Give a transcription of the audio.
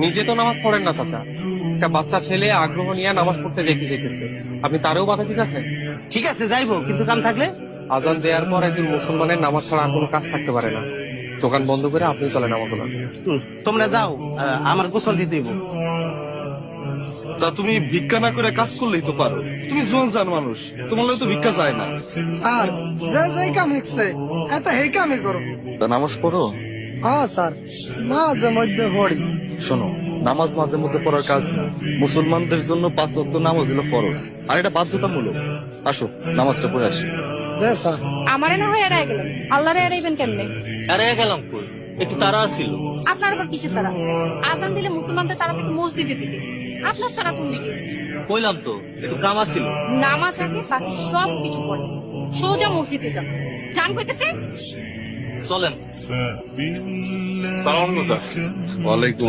নিজে তো নামাজ পড়েন না চাচা, একটা বাচ্চা ছেলে আগ্রহ নিয়ে নামাজ পড়তে দেখতে যেতেছে, আপনি তারও বাধা ঠিক আছে? ঠিক আছে যাইবো, কিন্তু কাম থাকলে? আজান দেওয়ার পর একজন মুসলমানের নামাজ ছাড়া আর কোনো কাজ থাকতে পারে না। দোকান বন্ধ করে আপনি চলেন আমার দোকান। তোমরা যাও, আমার গোসল দিতে হইব। তা তুমি ভিক্ষা না করে কাজ করলেই তো পারো, তুমি জোয়ান জান মানুষ, তোমার তো ভিক্ষা যায় না। স্যার যে যেই কাম শিখছে এত সেই কামই করো। তা নামাজ পড়ো? হ্যাঁ স্যার, মাঝে মধ্যে পড়ি। শোনো, নামাজ মাঝে মধ্যে পড়ার কাজ না, মুসলমানদের জন্য 5 ওয়াক্ত নামাজ হলো ফরজ, আর এটা বাধ্যতামূলক। আসো নামাজটা পড়ে আসি। যে স্যার আমারে না হয় এড়াই গেলেন, আল্লাহরে এড়াইবেন কেমনে? আরে গেলাম কই, একটু তারা ছিল। আপনার আবার কিসের তারা? আজান দিলে মুসলমানদের তারা থেকে মসজিদে দিবে, আপনার তারা কোন দিকে? কইলাম তো একটু কাম ছিল। নামাজ আগে বাকি সব কিছু পড়ে, সোজা মসজিদে যান। জান কইতেছে চলেন। ওয়ালাইকুম